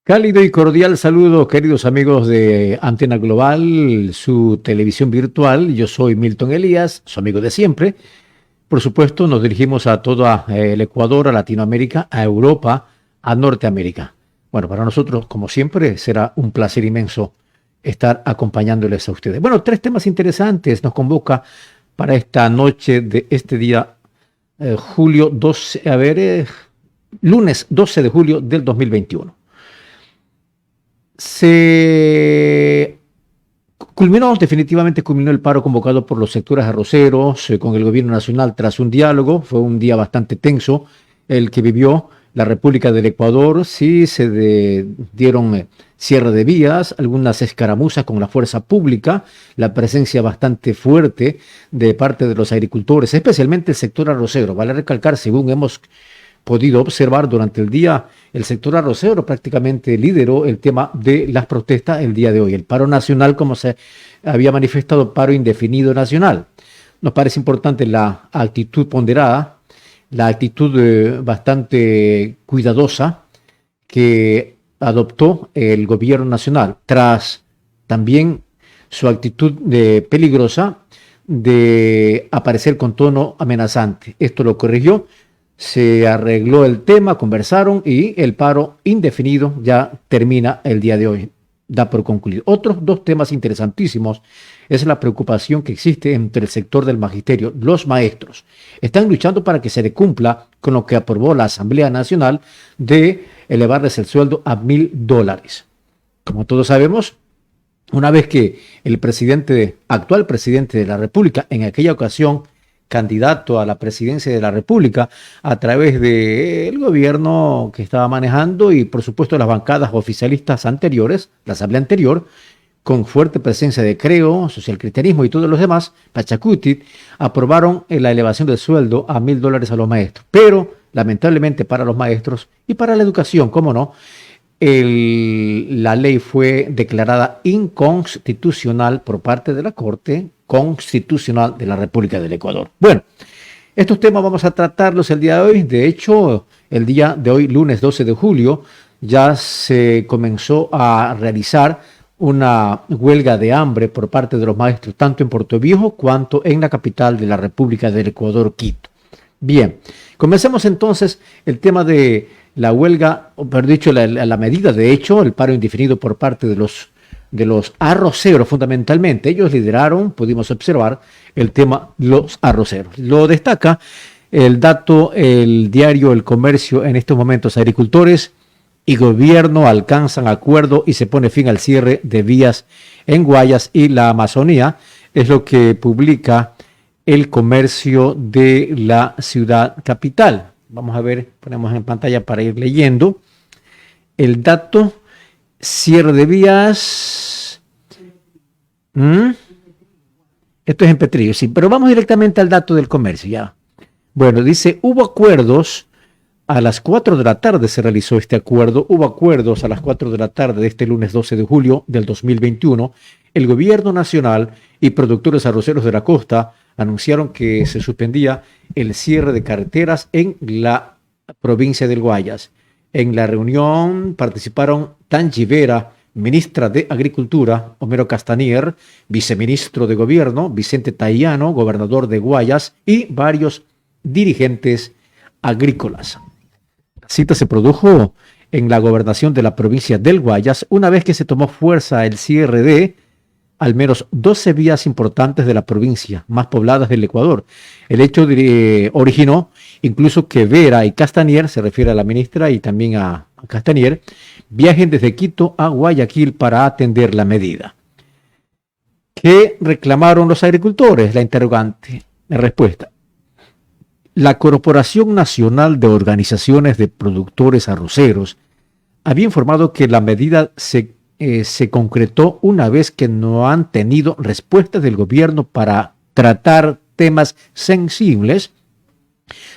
Cálido y cordial saludo, queridos amigos de Antena Global, su televisión virtual. Yo soy Milton Elías, su amigo de siempre. Por supuesto, nos dirigimos a todo el Ecuador, a Latinoamérica, a Europa, a Norteamérica. Bueno, para nosotros, como siempre, será un placer inmenso estar acompañándoles a ustedes. Bueno, tres temas interesantes nos convoca para esta noche de este día, julio 12, lunes 12 de julio del 2021. Definitivamente culminó el paro convocado por los sectores arroceros con el gobierno nacional tras un diálogo. Fue un día bastante tenso el que vivió la República del Ecuador. Sí, dieron cierre de vías, algunas escaramuzas con la fuerza pública, la presencia bastante fuerte de parte de los agricultores, especialmente el sector arrocero. Vale recalcar, según hemos podido observar durante el día, el sector arrocero prácticamente lideró el tema de las protestas el día de hoy. El paro nacional, como se había manifestado, paro indefinido nacional. Nos parece importante la actitud ponderada, la actitud bastante cuidadosa que adoptó el gobierno nacional, tras también su actitud peligrosa de aparecer con tono amenazante. Esto lo corrigió. Se arregló el tema, conversaron y el paro indefinido ya termina el día de hoy. Da por concluido. Otros dos temas interesantísimos es la preocupación que existe entre el sector del magisterio. Los maestros están luchando para que se le cumpla con lo que aprobó la Asamblea Nacional de elevarles el sueldo a $1,000. Como todos sabemos, una vez que el actual presidente de la República, en aquella ocasión candidato a la presidencia de la República a través del gobierno que estaba manejando y por supuesto las bancadas oficialistas anteriores, la asamblea anterior, con fuerte presencia de Creo, socialcristianismo y todos los demás, Pachacuti, aprobaron la elevación del sueldo a $1,000 a los maestros. Pero lamentablemente para los maestros y para la educación, cómo no, la ley fue declarada inconstitucional por parte de la Corte Constitucional de la República del Ecuador. Bueno, estos temas vamos a tratarlos el día de hoy. De hecho, el día de hoy, lunes 12 de julio, ya se comenzó a realizar una huelga de hambre por parte de los maestros, tanto en Puerto Viejo cuanto en la capital de la República del Ecuador, Quito. Bien, comencemos entonces el tema de la huelga, o mejor dicho, la medida, de hecho, el paro indefinido por parte de los arroceros, fundamentalmente. Ellos lideraron, pudimos observar, el tema los arroceros. Lo destaca el dato, el diario El Comercio en estos momentos. Agricultores y gobierno alcanzan acuerdo y se pone fin al cierre de vías en Guayas y la Amazonía. Es lo que publica El Comercio de la ciudad capital. Vamos a ver, ponemos en pantalla para ir leyendo el dato. Cierre de vías. Esto es en Petrillo, sí, pero vamos directamente al dato del comercio ya. Bueno, dice, hubo acuerdos a las 4 de la tarde, se realizó este acuerdo. Hubo acuerdos a las 4 de la tarde de este lunes 12 de julio del 2021. El gobierno nacional y productores arroceros de la costa anunciaron que se suspendía el cierre de carreteras en la provincia del Guayas. En la reunión participaron Tangi Vera, ministra de Agricultura, Homero Castanier, viceministro de Gobierno, Vicente Tayano, gobernador de Guayas, y varios dirigentes agrícolas. La cita se produjo en la gobernación de la provincia del Guayas, una vez que se tomó fuerza el cierre de al menos 12 vías importantes de la provincia, más pobladas del Ecuador. El hecho originó incluso que Vera y Castanier, se refiere a la ministra y también a Castanier, viajen desde Quito a Guayaquil para atender la medida. ¿Qué reclamaron los agricultores? La interrogante. La respuesta. La Corporación Nacional de Organizaciones de Productores Arroceros había informado que la medida se concretó una vez que no han tenido respuestas del gobierno para tratar temas sensibles.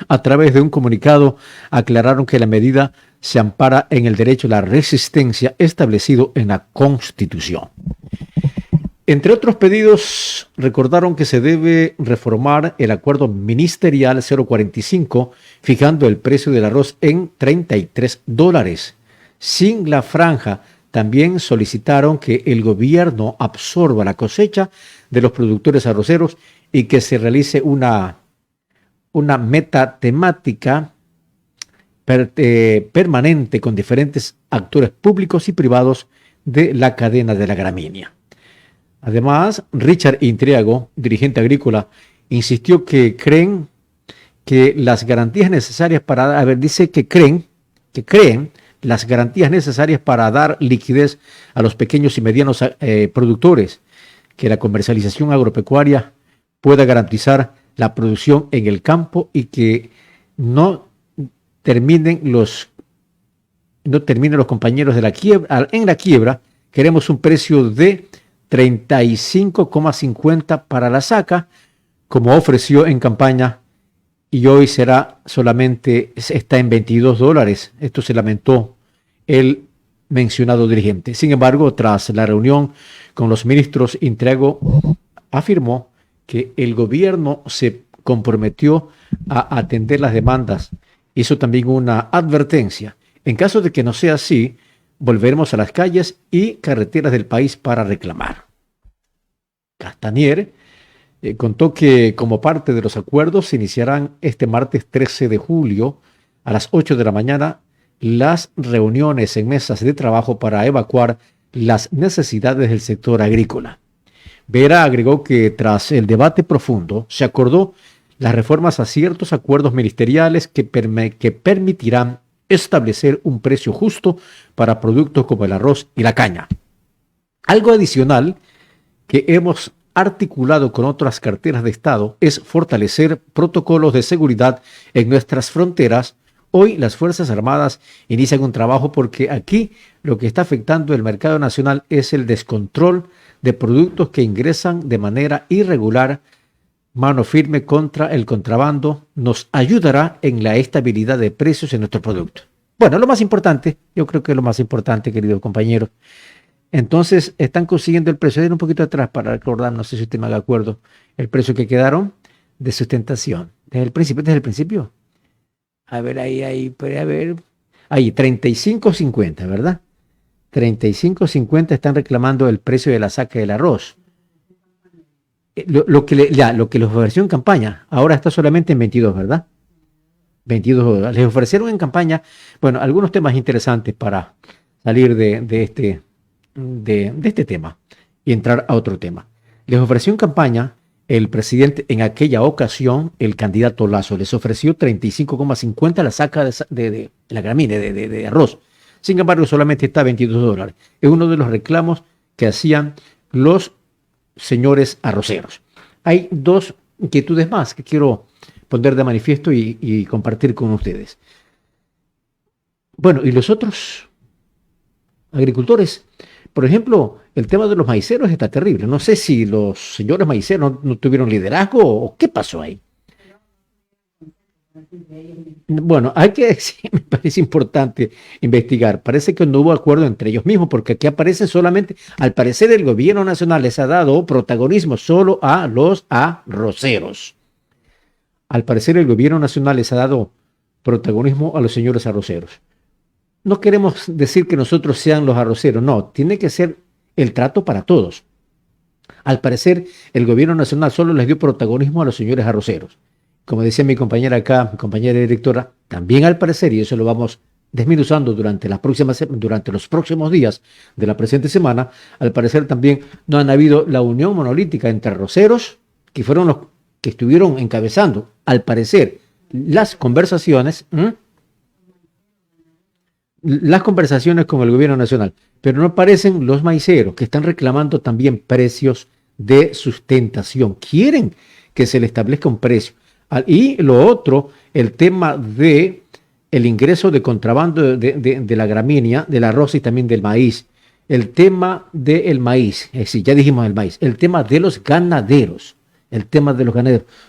A través de un comunicado aclararon que la medida se ampara en el derecho a la resistencia establecido en la Constitución. Entre otros pedidos, recordaron que se debe reformar el acuerdo ministerial 045, fijando el precio del arroz en $33. sin la franja. También solicitaron que el gobierno absorba la cosecha de los productores arroceros y que se realice una meta temática permanente con diferentes actores públicos y privados de la cadena de la gramínea. Además, Richard Intriago, dirigente agrícola, insistió que creen que las garantías necesarias para, dice que creen las garantías necesarias para dar liquidez a los pequeños y medianos productores, que la comercialización agropecuaria pueda garantizar la producción en el campo y que no terminen los compañeros de la quiebra, en la quiebra. Queremos un precio de 35,50 para la saca, como ofreció en campaña, y hoy está en $22. Esto se lamentó el mencionado dirigente. Sin embargo, tras la reunión con los ministros, Intriago afirmó que el gobierno se comprometió a atender las demandas. Hizo también una advertencia. En caso de que no sea así, volveremos a las calles y carreteras del país para reclamar. Castanier contó que como parte de los acuerdos se iniciarán este martes 13 de julio a las 8 de la mañana las reuniones en mesas de trabajo para evacuar las necesidades del sector agrícola. Vera agregó que tras el debate profundo se acordó las reformas a ciertos acuerdos ministeriales que permitirán establecer un precio justo para productos como el arroz y la caña. Algo adicional que hemos articulado con otras carteras de Estado es fortalecer protocolos de seguridad en nuestras fronteras. Hoy las Fuerzas Armadas inician un trabajo porque aquí lo que está afectando el mercado nacional es el descontrol de productos que ingresan de manera irregular. Mano firme contra el contrabando nos ayudará en la estabilidad de precios en nuestro producto. Bueno, lo más importante, yo creo que lo más importante, queridos compañeros. Entonces, están consiguiendo el precio. Den un poquito atrás para recordar, no sé si usted me haga acuerdo, el precio que quedaron de sustentación. Desde el principio. A ver, ahí, puede haber. Ahí, 35.50, ¿verdad? 35.50 están reclamando el precio de la saca del arroz. Lo que les ofreció en campaña, ahora está solamente en 22, ¿verdad? $22. Les ofrecieron en campaña, bueno, algunos temas interesantes para salir de este tema y entrar a otro tema. Les ofreció en campaña el presidente, en aquella ocasión, el candidato Lasso, les ofreció 35,50 la saca de la gramínea de arroz. Sin embargo, solamente está a $22. Es uno de los reclamos que hacían los señores arroceros. Hay dos inquietudes más que quiero poner de manifiesto y compartir con ustedes. Bueno, y los otros agricultores, por ejemplo, el tema de los maiceros está terrible. No sé si los señores maiceros no tuvieron liderazgo o qué pasó ahí. Bueno, sí, me parece importante investigar. Parece que no hubo acuerdo entre ellos mismos, porque aquí aparece solamente, al parecer el gobierno nacional les ha dado protagonismo solo a los arroceros. Al parecer el gobierno nacional les ha dado protagonismo a los señores arroceros. No queremos decir que nosotros sean los arroceros, no, tiene que ser el trato para todos. Al parecer el gobierno nacional solo les dio protagonismo a los señores arroceros. Como decía mi compañera acá, mi compañera directora, también al parecer, y eso lo vamos desmenuzando durante los próximos días de la presente semana, al parecer también no han habido la unión monolítica entre arroceros, que fueron los que estuvieron encabezando, al parecer, las conversaciones con el gobierno nacional, pero no aparecen los maiceros, que están reclamando también precios de sustentación. Quieren que se le establezca un precio. Y lo otro, el tema de el ingreso de contrabando de la gramínea, del arroz y también del maíz. El tema del maíz, sí, ya dijimos el maíz. El tema de los ganaderos.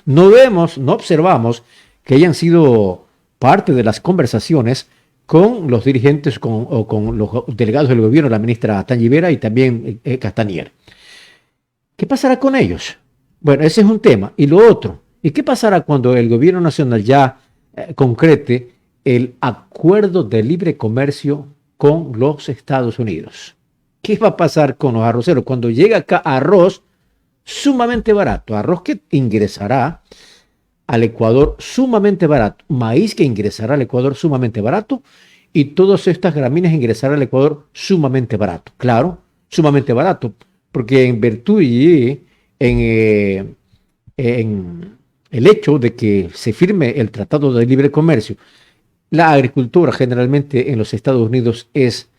No observamos que hayan sido parte de las conversaciones con los dirigentes o con los delegados del gobierno, la ministra Tanya Vera y también Castanier. ¿Qué pasará con ellos? Bueno, ese es un tema. Y lo otro, ¿y qué pasará cuando el gobierno nacional ya concrete el acuerdo de libre comercio con los Estados Unidos. ¿Qué va a pasar con los arroceros? Cuando llega acá arroz sumamente barato, arroz que ingresará al Ecuador sumamente barato, maíz que ingresará al Ecuador sumamente barato y todas estas gramíneas ingresarán al Ecuador sumamente barato. Claro, sumamente barato, porque en virtud y en el hecho de que se firme el Tratado de Libre Comercio, la agricultura generalmente en los Estados Unidos es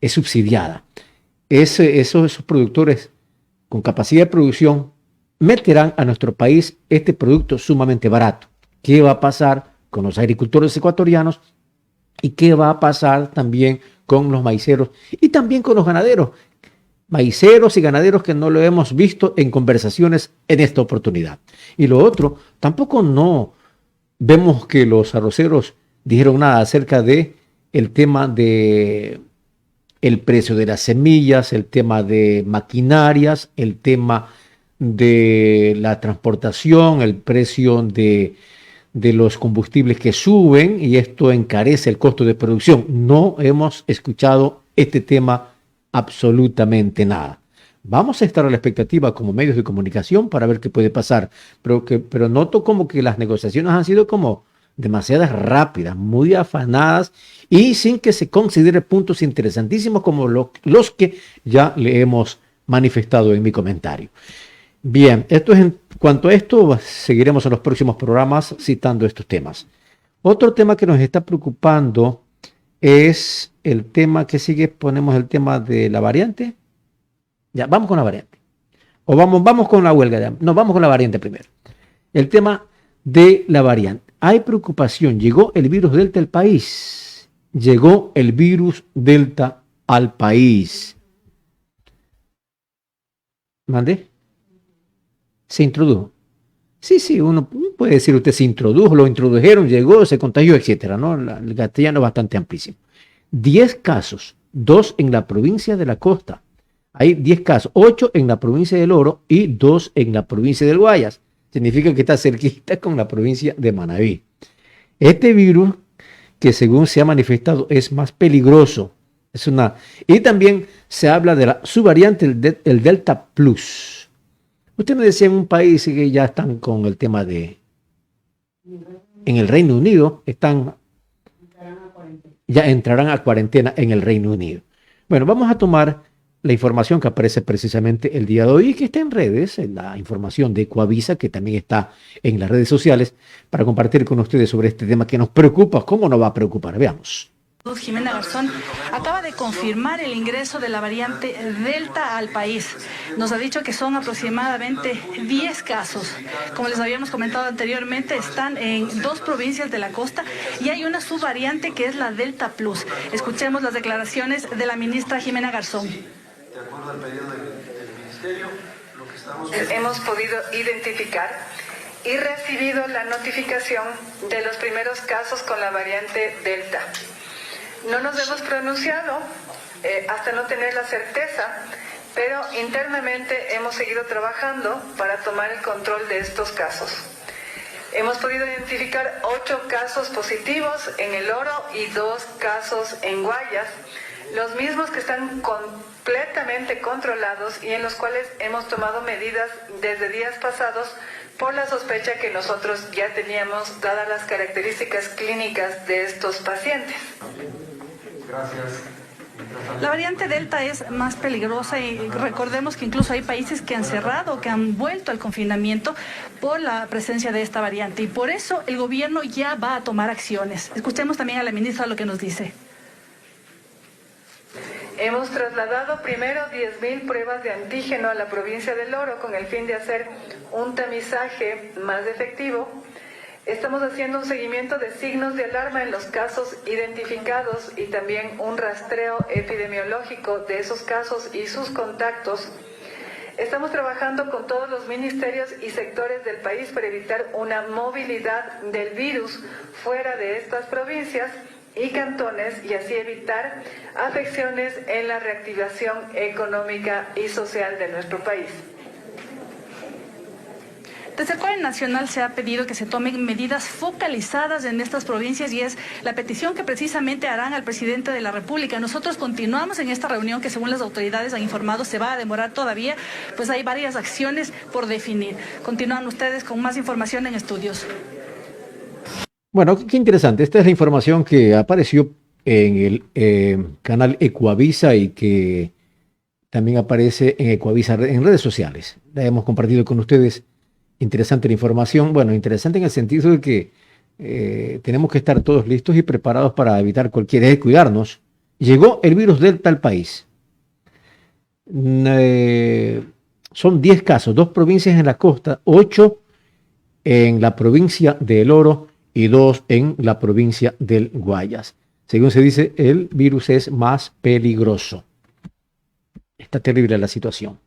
subsidiada. Esos productores con capacidad de producción meterán a nuestro país este producto sumamente barato. ¿Qué va a pasar con los agricultores ecuatorianos? ¿Y qué va a pasar también con los maiceros y también con los ganaderos? Maiceros y ganaderos que no lo hemos visto en conversaciones en esta oportunidad. Y lo otro, tampoco no vemos que los arroceros dijeron nada acerca de el tema de el precio de las semillas, el tema de maquinarias, el tema de la transportación, el precio de los combustibles que suben y esto encarece el costo de producción. No hemos escuchado este tema absolutamente nada. Vamos a estar a la expectativa como medios de comunicación para ver qué puede pasar, pero noto como que las negociaciones han sido como demasiadas rápidas, muy afanadas y sin que se considere puntos interesantísimos como los que ya le hemos manifestado en mi comentario. Bien, esto es en cuanto a esto, seguiremos en los próximos programas citando estos temas. Otro tema que nos está preocupando es el tema que sigue, ponemos el tema de la variante. Ya, vamos con la variante. O vamos con la huelga. No, vamos con la variante primero. El tema de la variante. Hay preocupación. Llegó el virus Delta al país. Llegó el virus Delta al país. ¿Mande? Se introdujo. Sí, uno puede decir usted se introdujo, lo introdujeron, llegó, se contagió, etcétera, ¿no? El castellano es bastante amplísimo. 10 casos, 2 en la provincia de la Costa. Hay 10 casos, 8 en la provincia del Oro y 2 en la provincia del Guayas. Significa que está cerquita con la provincia de Manabí. Este virus, que según se ha manifestado, es más peligroso. Y también se habla de la subvariante, el Delta Plus. Usted me decía en un país que ya están con el tema de... En el Reino Unido ya entrarán a cuarentena en el Reino Unido. Bueno, vamos a tomar la información que aparece precisamente el día de hoy y que está en redes, en la información de Ecoavisa, que también está en las redes sociales, para compartir con ustedes sobre este tema que nos preocupa. ¿Cómo nos va a preocupar? Veamos. Jimena Garzón acaba de confirmar el ingreso de la variante Delta al país. Nos ha dicho que son aproximadamente 10 casos. Como les habíamos comentado anteriormente, están en 2 provincias de la costa y hay una subvariante que es la Delta Plus. Escuchemos las declaraciones de la ministra Jimena Garzón. De acuerdo al pedido del Ministerio, lo que hemos podido identificar y recibido la notificación de los primeros casos con la variante Delta. No nos hemos pronunciado hasta no tener la certeza, pero internamente hemos seguido trabajando para tomar el control de estos casos. Hemos podido identificar 8 casos positivos en el Oro y 2 casos en Guayas, los mismos que están completamente controlados y en los cuales hemos tomado medidas desde días pasados por la sospecha que nosotros ya teníamos dadas las características clínicas de estos pacientes. Gracias. La variante Delta es más peligrosa y recordemos que incluso hay países que han cerrado, que han vuelto al confinamiento por la presencia de esta variante y por eso el gobierno ya va a tomar acciones. Escuchemos también a la ministra lo que nos dice. Hemos trasladado primero 10.000 pruebas de antígeno a la provincia del Oro con el fin de hacer un tamizaje más efectivo. Estamos haciendo un seguimiento de signos de alarma en los casos identificados y también un rastreo epidemiológico de esos casos y sus contactos. Estamos trabajando con todos los ministerios y sectores del país para evitar una movilidad del virus fuera de estas provincias y cantones y así evitar afecciones en la reactivación económica y social de nuestro país. Desde el COE Nacional se ha pedido que se tomen medidas focalizadas en estas provincias y es la petición que precisamente harán al presidente de la República. Nosotros continuamos en esta reunión que según las autoridades han informado se va a demorar todavía, pues hay varias acciones por definir. Continúan ustedes con más información en estudios. Bueno, qué interesante. Esta es la información que apareció en el canal Ecuavisa y que también aparece en Ecuavisa en redes sociales. La hemos compartido con ustedes. Interesante la información. Bueno, interesante en el sentido de que tenemos que estar todos listos y preparados para evitar cualquier descuidarnos. Llegó el virus Delta al país. Son 10 casos, 2 provincias en la costa, 8 en la provincia de El Oro y 2 en la provincia del Guayas. Según se dice, el virus es más peligroso. Está terrible la situación.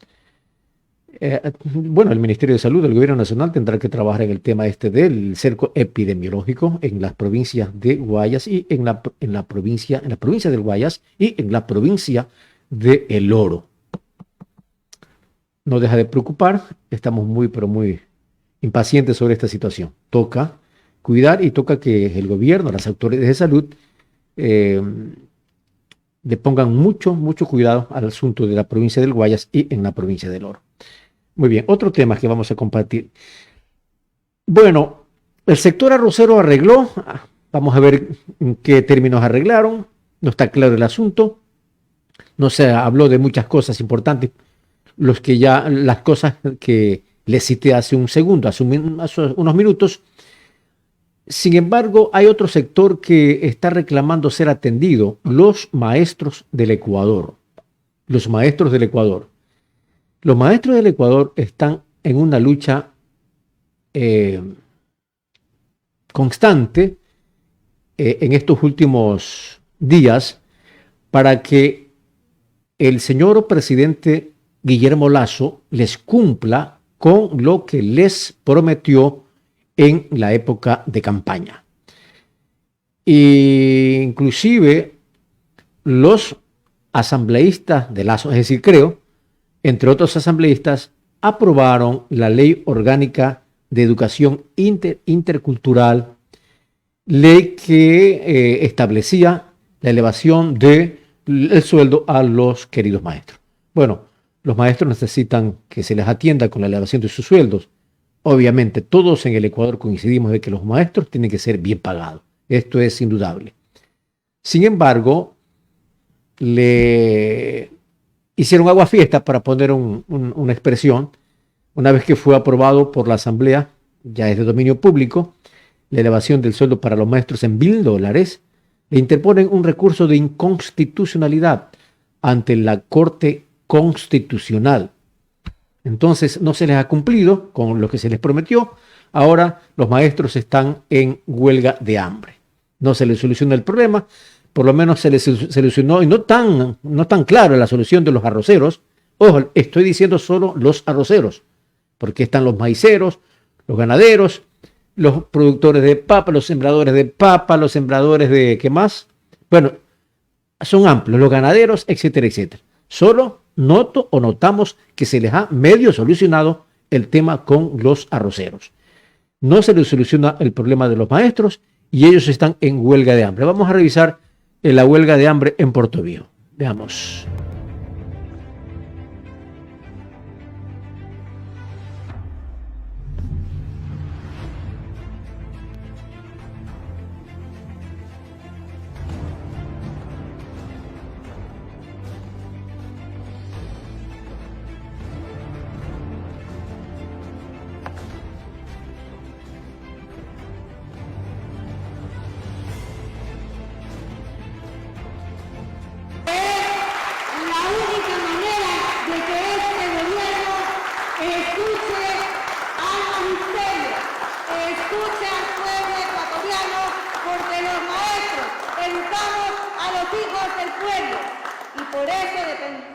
Bueno, el Ministerio de Salud del Gobierno Nacional tendrá que trabajar en el tema del cerco epidemiológico en las provincias de Guayas y en la provincia del Guayas y en la provincia de El Oro. No deja de preocupar, estamos muy, pero muy impacientes sobre esta situación. Toca cuidar y toca que el gobierno, las autoridades de salud, le pongan mucho cuidado al asunto de la provincia del Guayas y en la provincia del Oro. Muy bien, otro tema que vamos a compartir. Bueno, el sector arrocero arregló, vamos a ver en qué términos arreglaron, no está claro el asunto, no se habló de muchas cosas importantes, las cosas que les cité hace un segundo, hace unos minutos. Sin embargo, hay otro sector que está reclamando ser atendido, los maestros del Ecuador. Los maestros del Ecuador. Los maestros del Ecuador están en una lucha constante en estos últimos días para que el señor presidente Guillermo Lasso les cumpla con lo que les prometió en la época de campaña. E inclusive los asambleístas de Lasso, es decir, creo, entre otros asambleístas, aprobaron la Ley Orgánica de Educación Intercultural, ley que establecía la elevación del sueldo a los queridos maestros. Bueno, los maestros necesitan que se les atienda con la elevación de sus sueldos. Obviamente, todos en el Ecuador coincidimos de que los maestros tienen que ser bien pagados. Esto es indudable. Sin embargo, le hicieron aguafiesta, para poner una expresión, una vez que fue aprobado por la Asamblea, ya es de dominio público, la elevación del sueldo para los maestros en $1,000, le interponen un recurso de inconstitucionalidad ante la Corte Constitucional. Entonces no se les ha cumplido con lo que se les prometió. Ahora los maestros están en huelga de hambre. No se les soluciona el problema, por lo menos se les solucionó, y no tan claro la solución de los arroceros. Ojo, estoy diciendo solo los arroceros, porque están los maiceros, los ganaderos, los productores de papa, los sembradores de papa, los sembradores de ¿qué más? Bueno, son amplios, los ganaderos, etcétera, etcétera. Solo notamos que se les ha medio solucionado el tema con los arroceros. No se les soluciona el problema de los maestros y ellos están en huelga de hambre. Vamos a revisar la huelga de hambre en Portoviejo. Veamos.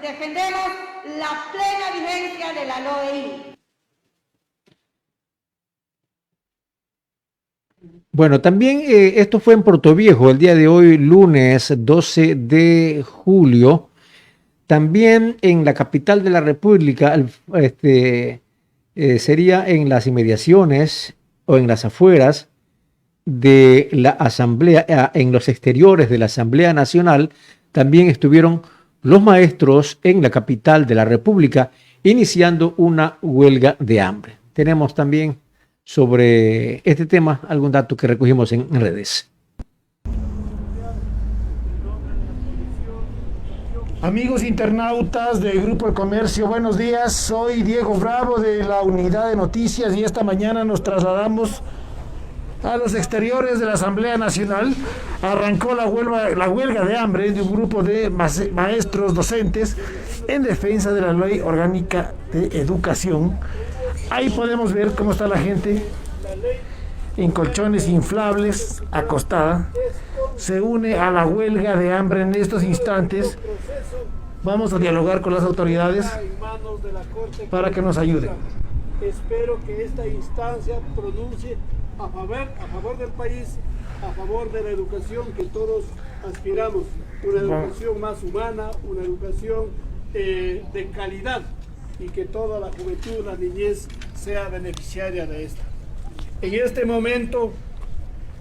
Defendemos la plena vigencia de la LOEI. Bueno, también esto fue en Portoviejo el día de hoy, lunes 12 de julio. También en la capital de la República, sería en las inmediaciones o en las afueras de la Asamblea, en los exteriores de la Asamblea Nacional. También estuvieron los maestros en la capital de la República iniciando una huelga de hambre. Tenemos también sobre este tema algún dato que recogimos en redes. Amigos internautas del Grupo El Comercio, buenos días. Soy Diego Bravo de la Unidad de Noticias y esta mañana nos trasladamos a los exteriores de la Asamblea Nacional. Arrancó la huelga de hambre de un grupo de maestros docentes en defensa de la Ley Orgánica de Educación. Ahí podemos ver cómo está la gente en colchones inflables, acostada. Se une a la huelga de hambre en estos instantes. Vamos a dialogar con las autoridades para que nos ayuden. Espero que esta instancia pronuncie a favor del país, a favor de la educación que todos aspiramos, una educación más humana, una educación de calidad, y que toda la juventud, la niñez sea beneficiaria de esta. En este momento,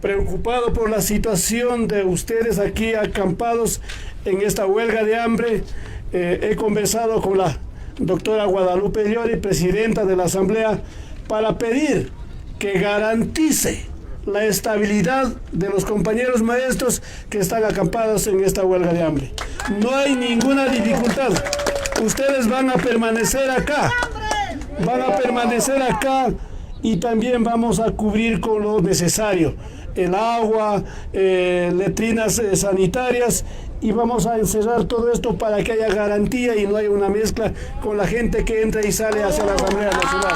preocupado por la situación de ustedes aquí acampados en esta huelga de hambre, he conversado con la doctora Guadalupe Llori, presidenta de la Asamblea, para pedir que garantice la estabilidad de los compañeros maestros que están acampados en esta huelga de hambre. No hay ninguna dificultad. Ustedes van a permanecer acá. Y también vamos a cubrir con lo necesario. El agua, letrinas sanitarias, y vamos a encerrar todo esto para que haya garantía y no haya una mezcla con la gente que entra y sale hacia la Asamblea Nacional.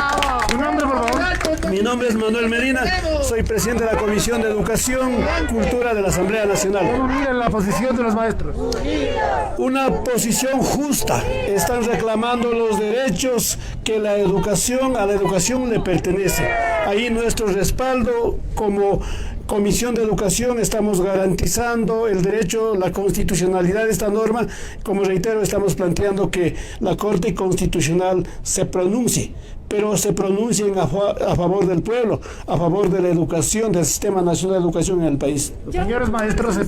¿Tu nombre, por favor? Mi nombre es Manuel Medina, soy presidente de la Comisión de Educación y Cultura de la Asamblea Nacional. ¿Cómo miran la posición de los maestros? Una posición justa. Están reclamando los derechos que a la educación le pertenece. Ahí nuestro respaldo como Comisión de Educación, estamos garantizando el derecho, la constitucionalidad de esta norma. Como reitero, estamos planteando que la Corte Constitucional se pronuncie, pero se pronuncien a favor del pueblo, a favor de la educación, del Sistema Nacional de Educación en el país. Señores maestros,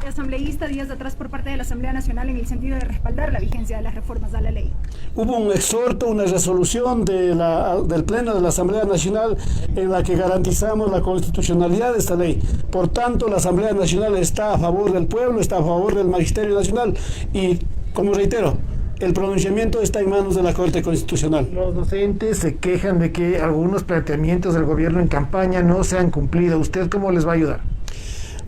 asambleísta días atrás por parte de la Asamblea Nacional en el sentido de respaldar la vigencia de las reformas a la ley. Hubo un exhorto, una resolución del Pleno de la Asamblea Nacional en la que garantizamos la constitucionalidad de esta ley. Por tanto, la Asamblea Nacional está a favor del pueblo, está a favor del Magisterio Nacional y, como reitero, el pronunciamiento está en manos de la Corte Constitucional. Los docentes se quejan de que algunos planteamientos del gobierno en campaña no se han cumplido. ¿Usted cómo les va a ayudar?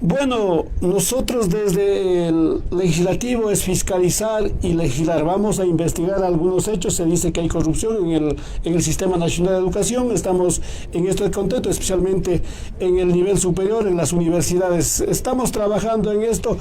Bueno, nosotros desde el legislativo es fiscalizar y legislar. Vamos a investigar algunos hechos. Se dice que hay corrupción en el Sistema Nacional de Educación. Estamos en este contexto, especialmente en el nivel superior, en las universidades. Estamos trabajando en esto,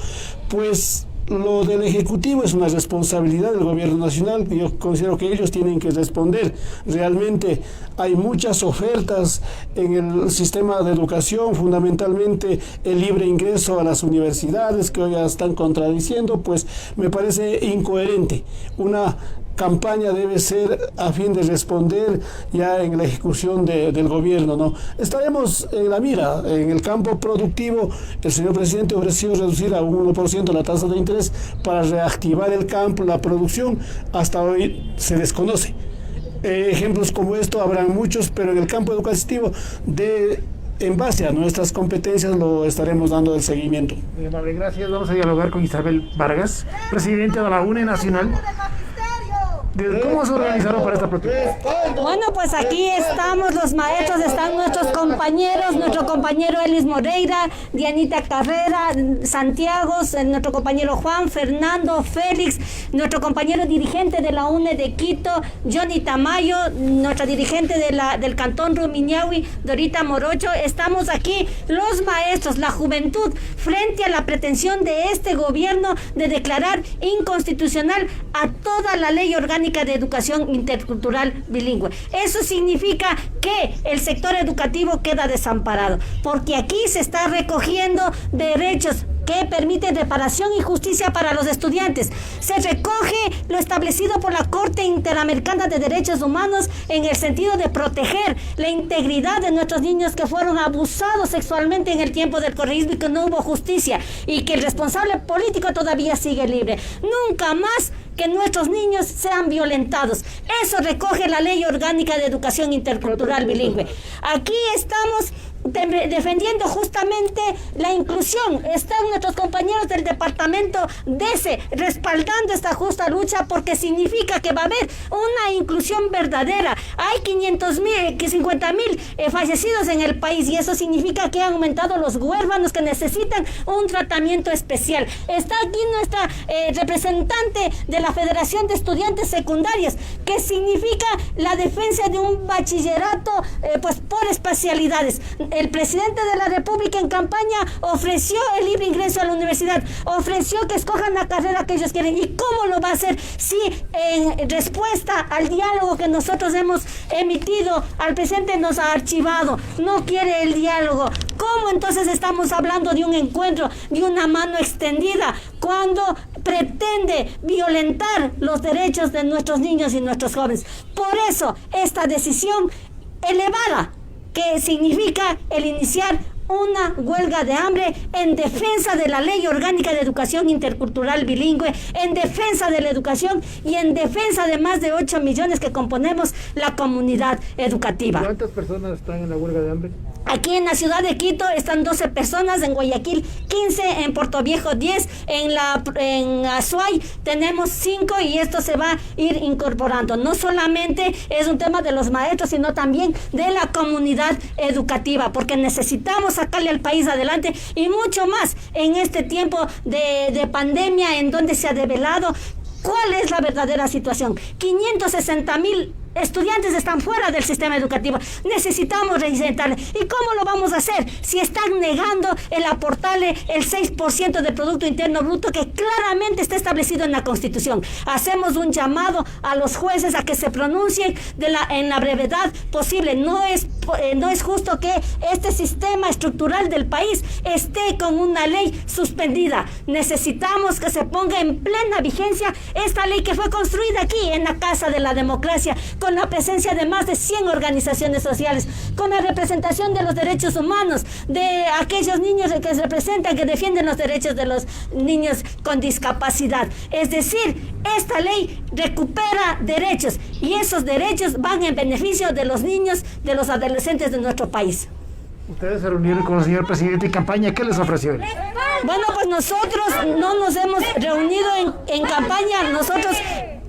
pues lo del Ejecutivo es una responsabilidad del Gobierno Nacional. Yo considero que ellos tienen que responder. Realmente hay muchas ofertas en el sistema de educación, fundamentalmente el libre ingreso a las universidades, que hoy ya están contradiciendo, pues me parece incoherente. Una campaña debe ser a fin de responder ya en la ejecución del gobierno, ¿no? Estaremos en la mira, en el campo productivo. El señor presidente ofreció reducir a un 1% la tasa de interés para reactivar el campo, la producción. Hasta hoy se desconoce. Ejemplos como esto habrán muchos, pero en el campo educativo, en base a nuestras competencias, lo estaremos dando el seguimiento. Vale, gracias. Vamos a dialogar con Isabel Vargas, presidenta de la UNE Nacional. ¿Cómo se organizaron para esta protesta? Bueno, pues aquí estamos los maestros, están nuestros compañeros, nuestro compañero Elis Moreira, Dianita Carrera, Santiago, nuestro compañero Juan, Fernando, Félix, nuestro compañero dirigente de la UNE de Quito, Johnny Tamayo, nuestra dirigente del Cantón Rumiñahui, Dorita Morocho. Estamos aquí los maestros, la juventud, frente a la pretensión de este gobierno de declarar inconstitucional a toda la ley orgánica de educación intercultural bilingüe. Eso significa que el sector educativo queda desamparado, porque aquí se está recogiendo derechos que permite reparación y justicia para los estudiantes. Se recoge lo establecido por la Corte Interamericana de Derechos Humanos en el sentido de proteger la integridad de nuestros niños que fueron abusados sexualmente en el tiempo del correísmo y que no hubo justicia, y que el responsable político todavía sigue libre. Nunca más que nuestros niños sean violentados. Eso recoge la Ley Orgánica de Educación Intercultural Bilingüe. Aquí estamos defendiendo justamente la inclusión. Están nuestros compañeros del departamento DECE respaldando esta justa lucha, porque significa que va a haber una inclusión verdadera. Hay 50.000 fallecidos en el país, y eso significa que han aumentado los huérfanos que necesitan un tratamiento especial. Está aquí nuestra representante de la Federación de Estudiantes Secundarias, que significa la defensa de un bachillerato pues por especialidades. El presidente de la República en campaña ofreció el libre ingreso a la universidad, ofreció que escojan la carrera que ellos quieren. ¿Y cómo lo va a hacer si en respuesta al diálogo que nosotros hemos emitido, al presidente nos ha archivado, no quiere el diálogo? ¿Cómo entonces estamos hablando de un encuentro, de una mano extendida, cuando pretende violentar los derechos de nuestros niños y nuestros jóvenes? Por eso, esta decisión elevada, que significa el iniciar una huelga de hambre en defensa de la Ley Orgánica de Educación Intercultural Bilingüe, en defensa de la educación y en defensa de más de 8 millones que componemos la comunidad educativa. ¿Cuántas personas están en la huelga de hambre? Aquí en la ciudad de Quito están 12 personas, en Guayaquil 15, en Puerto Viejo 10, en Azuay tenemos 5, y esto se va a ir incorporando. No solamente es un tema de los maestros, sino también de la comunidad educativa, porque necesitamos sacarle al país adelante, y mucho más en este tiempo de pandemia, en donde se ha develado cuál es la verdadera situación. 560,000 estudiantes están fuera del sistema educativo. Necesitamos reinsertarles. ¿Y cómo lo vamos a hacer si están negando el aportarle el 6% del Producto Interno Bruto que claramente está establecido en la Constitución? Hacemos un llamado a los jueces a que se pronuncien en la brevedad posible. No es justo que este sistema estructural del país esté con una ley suspendida. Necesitamos que se ponga en plena vigencia esta ley que fue construida aquí en la Casa de la Democracia, con la presencia de más de 100 organizaciones sociales, con la representación de los derechos humanos, de aquellos niños que se representan, que defienden los derechos de los niños con discapacidad. Es decir, esta ley recupera derechos, y esos derechos van en beneficio de los niños, de los adolescentes de nuestro país. Ustedes se reunieron con el señor presidente en campaña. ¿Qué les ofreció? Bueno, pues nosotros no nos hemos reunido en campaña. Nosotros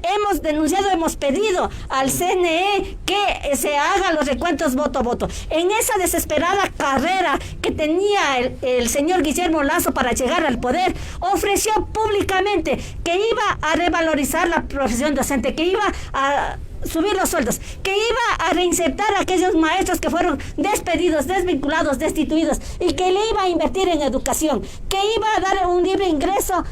hemos denunciado, hemos pedido al CNE que se hagan los recuentos voto a voto. En esa desesperada carrera que tenía el señor Guillermo Lasso para llegar al poder, ofreció públicamente que iba a revalorizar la profesión docente, que iba a subir los sueldos, que iba a reinsertar a aquellos maestros que fueron despedidos, desvinculados, destituidos, y que le iba a invertir en educación, que iba a dar un libre ingreso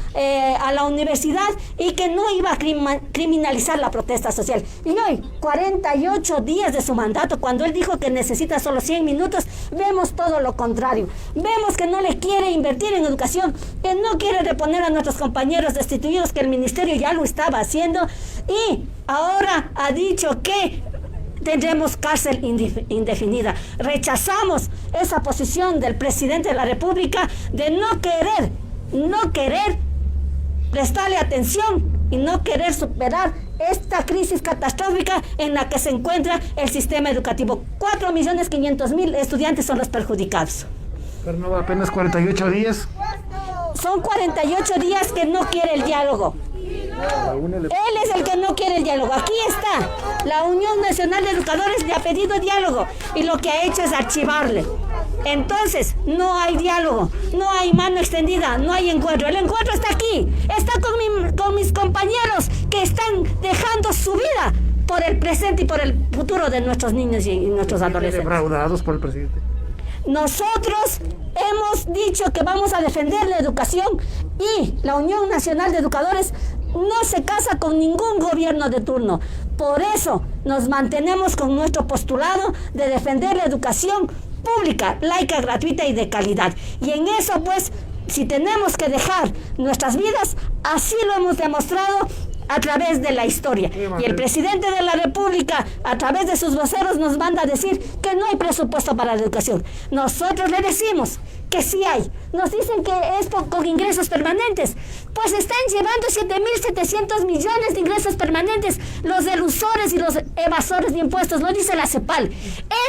a la universidad, y que no iba a criminalizar la protesta social. Y hoy, 48 días de su mandato, cuando él dijo que necesita solo 100 minutos, vemos todo lo contrario. Vemos que no le quiere invertir en educación, que no quiere reponer a nuestros compañeros destituidos, que el ministerio ya lo estaba haciendo, y ahora ha dicho que tendremos cárcel indefinida. Rechazamos esa posición del presidente de la República de no querer prestarle atención y no querer superar esta crisis catastrófica en la que se encuentra el sistema educativo. 4.500.000 estudiantes son los perjudicados. Pero no, apenas 48 días. Son 48 días que no quiere el diálogo. Él es el que no quiere el diálogo. Aquí está. La Unión Nacional de Educadores le ha pedido diálogo, y lo que ha hecho es archivarle. Entonces, no hay diálogo, no hay mano extendida, no hay encuentro. El encuentro está aquí. Está con mis compañeros que están dejando su vida por el presente y por el futuro de nuestros niños y nuestros adolescentes. Defraudados por el presidente. Nosotros hemos dicho que vamos a defender la educación, y la Unión Nacional de Educadores no se casa con ningún gobierno de turno. Por eso nos mantenemos con nuestro postulado de defender la educación pública, laica, gratuita y de calidad. Y en eso, pues, si tenemos que dejar nuestras vidas, así lo hemos demostrado a través de la historia. Y el presidente de la República, a través de sus voceros, nos manda a decir que no hay presupuesto para la educación. Nosotros le decimos que sí hay. Nos dicen que es con ingresos permanentes. Pues están llevando 7.700 millones de ingresos permanentes los elusores y los evasores de impuestos, lo dice la CEPAL.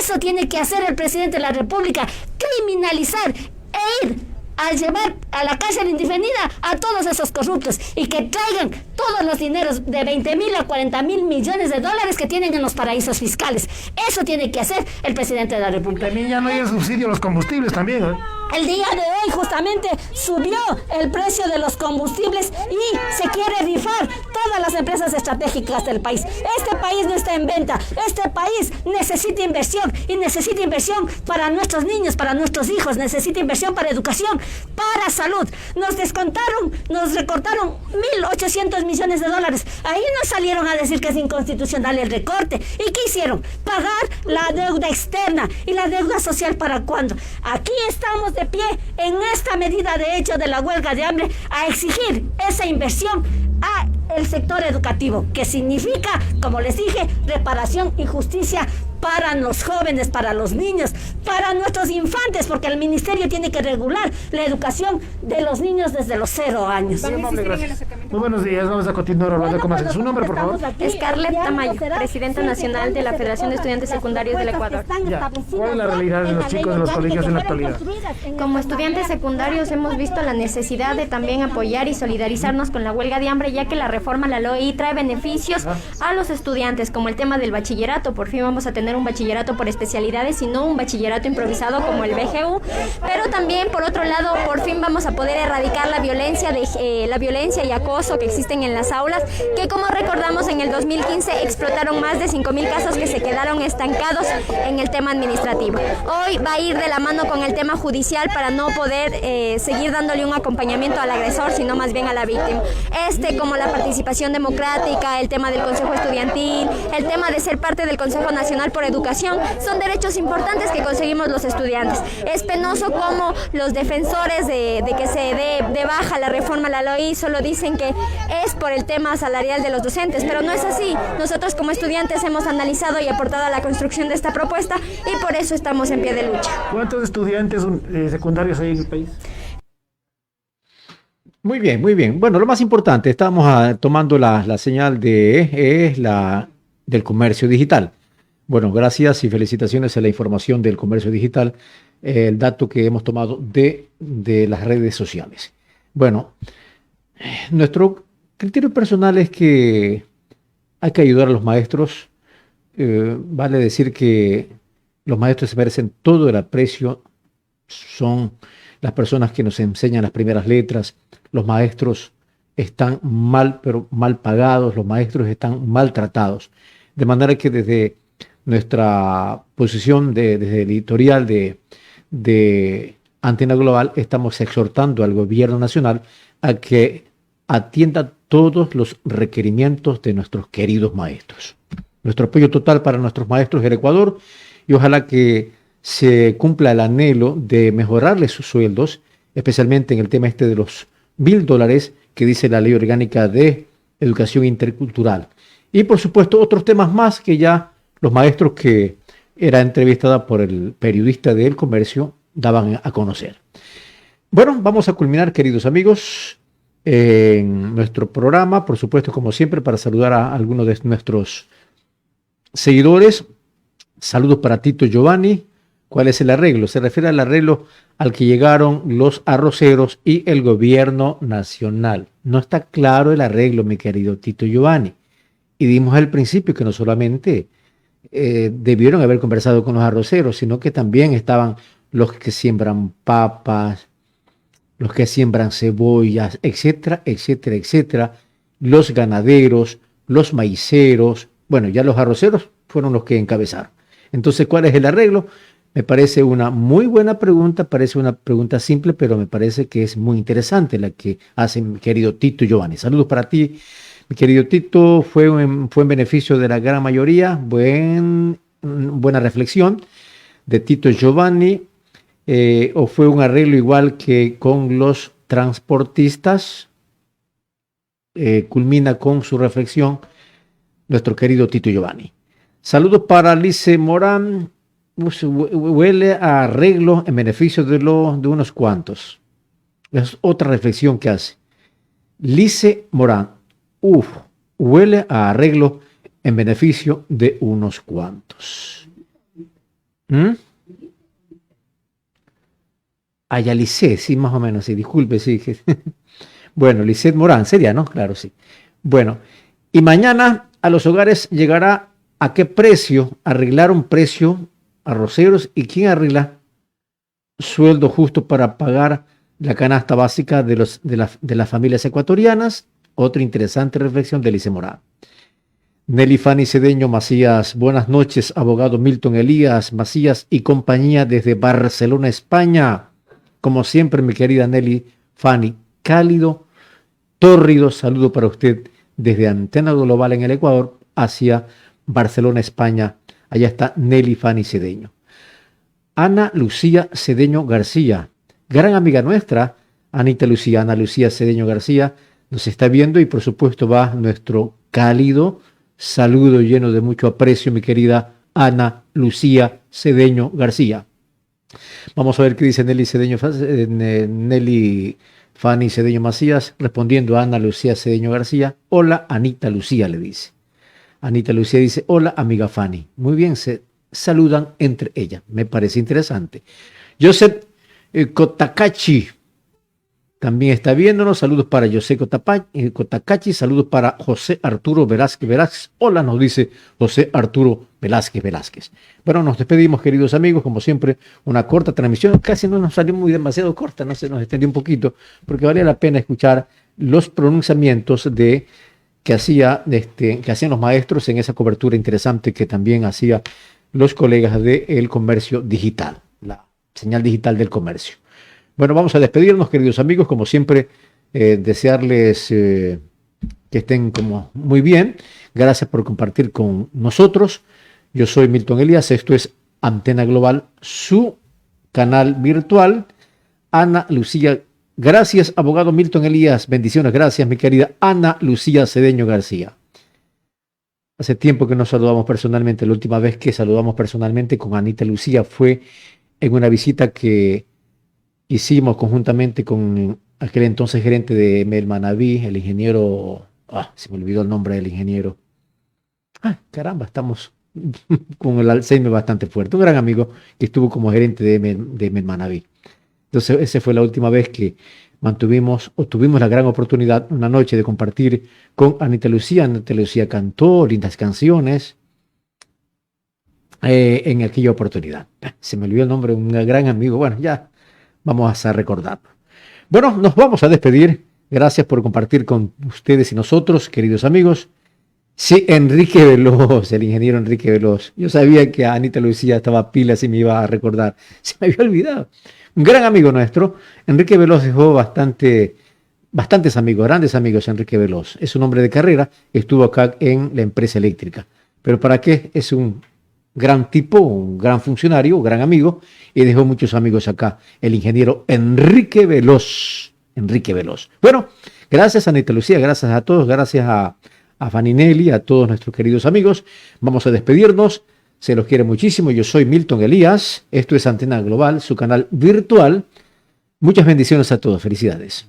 Eso tiene que hacer el presidente de la República, criminalizar e ir a llevar a la cárcel indefinida a todos esos corruptos y que traigan todos los dineros de 20.000 a 40.000 millones de dólares que tienen en los paraísos fiscales. Eso tiene que hacer el presidente de la República. También ya no hay el subsidio a los combustibles también, ¿eh? El día de hoy justamente subió el precio de los combustibles y se quiere rifar todas las empresas estratégicas del país. Este país no está en venta, este país necesita inversión y necesita inversión para nuestros niños, para nuestros hijos, necesita inversión para educación, para salud. Nos recortaron 1.800 millones de dólares. Ahí nos salieron a decir que es inconstitucional el recorte. ¿Y qué hicieron? Pagar la deuda externa y la deuda social. ¿Para cuándo? Aquí estamos de pie en esta medida de hecho de la huelga de hambre a exigir esa inversión a el sector educativo, que significa, como les dije, reparación y justicia para los jóvenes, para los niños, para nuestros infantes, porque el ministerio tiene que regular la educación de los niños desde los 0 años. Muy buenos días, vamos a continuar hablando con más. ¿Su nombre, por favor? Scarlett Tamayo, presidenta nacional de la Federación de Estudiantes Secundarios del Ecuador. Ya. ¿Cuál es la realidad de los chicos de los colegios en la actualidad? Como estudiantes secundarios hemos visto la necesidad de también apoyar y solidarizarnos con la huelga de hambre, ya que la reforma a la LOI trae beneficios a los estudiantes, como el tema del bachillerato. Por fin vamos a tener un bachillerato por especialidades y no un bachillerato improvisado como el BGU, pero también por otro lado por fin vamos a poder erradicar la violencia y acoso que existen en las aulas, que como recordamos en el 2015 explotaron más de 5.000 casos que se quedaron estancados en el tema administrativo. Hoy va a ir de la mano con el tema judicial para no poder seguir dándole un acompañamiento al agresor, sino más bien a la víctima. Como la participación democrática, el tema del Consejo Estudiantil, el tema de ser parte del Consejo Nacional por Educación, son derechos importantes que conseguimos los estudiantes. Es penoso como los defensores de que se dé de baja la reforma a la LOI solo dicen que es por el tema salarial de los docentes, pero no es así. Nosotros como estudiantes hemos analizado y aportado a la construcción de esta propuesta y por eso estamos en pie de lucha. ¿Cuántos estudiantes secundarios hay en el país? Muy bien, muy bien. Bueno, lo más importante, estamos tomando la señal del comercio digital. Bueno, gracias y felicitaciones a la información del comercio digital, el dato que hemos tomado de las redes sociales. Bueno, nuestro criterio personal es que hay que ayudar a los maestros. Vale decir que los maestros se merecen todo el aprecio, son las personas que nos enseñan las primeras letras. Los maestros están mal, pero mal pagados, los maestros están maltratados. De manera que desde nuestra posición, desde el editorial de Antena Global, estamos exhortando al gobierno nacional a que atienda todos los requerimientos de nuestros queridos maestros. Nuestro apoyo total para nuestros maestros del Ecuador y ojalá que se cumpla el anhelo de mejorarles sus sueldos, especialmente en el tema de los $1.000 que dice la Ley Orgánica de Educación Intercultural. Y por supuesto otros temas más que ya los maestros que era entrevistada por el periodista del Comercio daban a conocer. Bueno, vamos a culminar, queridos amigos, en nuestro programa, por supuesto, como siempre, para saludar a algunos de nuestros seguidores. Saludos para Tito Giovanni. ¿Cuál es el arreglo? Se refiere al arreglo al que llegaron los arroceros y el gobierno nacional. No está claro el arreglo, mi querido Tito Giovanni. Y dimos al principio que no solamente debieron haber conversado con los arroceros, sino que también estaban los que siembran papas, los que siembran cebollas, etcétera, etcétera, etcétera, los ganaderos, los maiceros. Bueno, ya los arroceros fueron los que encabezaron. Entonces, ¿cuál es el arreglo? Me parece una muy buena pregunta, parece una pregunta simple, pero me parece que es muy interesante la que hace mi querido Tito Giovanni. Saludos para ti, mi querido Tito, fue en beneficio de la gran mayoría, buena reflexión de Tito Giovanni. ¿O fue un arreglo igual que con los transportistas? Culmina con su reflexión nuestro querido Tito Giovanni. Saludos para Lice Morán. Huele a arreglo en beneficio de unos cuantos. Es otra reflexión que hace. Lice Morán. Huele a arreglo en beneficio de unos cuantos. Ya Lice, sí, más o menos, sí, disculpe, sí. Bueno, Lisette Morán sería, ¿no? Claro, sí. Bueno, y mañana a los hogares llegará a qué precio, arreglar un precio arroceros y quién arregla sueldo justo para pagar la canasta básica de las familias ecuatorianas. Otra interesante reflexión de Lice Morán. Nelly Fanny Cedeño Macías, buenas noches, abogado Milton Elías Macías y compañía desde Barcelona, España. Como siempre, mi querida Nelly Fanny, cálido, tórrido saludo para usted desde Antena Global en el Ecuador hacia Barcelona, España. Allá está Nelly Fanny Cedeño. Ana Lucía Cedeño García, gran amiga nuestra, Ana Lucía Cedeño García, nos está viendo y por supuesto va nuestro cálido saludo lleno de mucho aprecio, mi querida Ana Lucía Cedeño García. Vamos a ver qué dice Nelly Fanny Cedeño Macías, respondiendo a Ana Lucía Cedeño García. Hola, Anita Lucía, le dice. Anita Lucía dice, hola, amiga Fanny. Muy bien, se saludan entre ellas. Me parece interesante. Joseph Kotakachi también está viéndonos. Saludos para José Kotakachi. Saludos para José Arturo Velázquez. Hola, nos dice José Arturo Velázquez. Bueno, nos despedimos, queridos amigos. Como siempre, una corta transmisión. Casi no nos salió muy demasiado corta, no se nos extendió un poquito, porque valía la pena escuchar los pronunciamientos que hacían los maestros en esa cobertura interesante que también hacían los colegas del comercio digital, la señal digital del comercio. Bueno, vamos a despedirnos, queridos amigos, como siempre, desearles que estén como muy bien. Gracias por compartir con nosotros. Yo soy Milton Elías, esto es Antena Global, su canal virtual. Ana Lucía, gracias, abogado Milton Elías, bendiciones, gracias, mi querida Ana Lucía Cedeño García. Hace tiempo que no saludamos personalmente, la última vez que saludamos personalmente con Anita Lucía fue en una visita que hicimos conjuntamente con aquel entonces gerente de Melmanaví, el ingeniero, se me olvidó el nombre del ingeniero. Caramba, estamos con el Alzheimer bastante fuerte. Un gran amigo que estuvo como gerente de Melmanaví. Entonces, esa fue la última vez que tuvimos la gran oportunidad una noche de compartir con Anita Lucía. Anita Lucía cantó lindas canciones en aquella oportunidad. Se me olvidó el nombre de un gran amigo. Bueno, ya vamos a recordarlo. Bueno, nos vamos a despedir. Gracias por compartir con ustedes y nosotros, queridos amigos. Sí, Enrique Veloz, el ingeniero Enrique Veloz. Yo sabía que Anita Lucía estaba pilas y me iba a recordar. Se me había olvidado. Un gran amigo nuestro. Enrique Veloz dejó bastantes amigos, grandes amigos. Enrique Veloz es un hombre de carrera. Estuvo acá en la empresa eléctrica. Pero ¿para qué? Es un gran tipo, un gran funcionario, un gran amigo, y dejó muchos amigos acá, el ingeniero Enrique Veloz. Enrique Veloz. Bueno, gracias a Anita Lucía, gracias a todos, gracias a Fanny Nelly, a todos nuestros queridos amigos. Vamos a despedirnos, se los quiere muchísimo. Yo soy Milton Elías, esto es Antena Global, su canal virtual. Muchas bendiciones a todos, felicidades.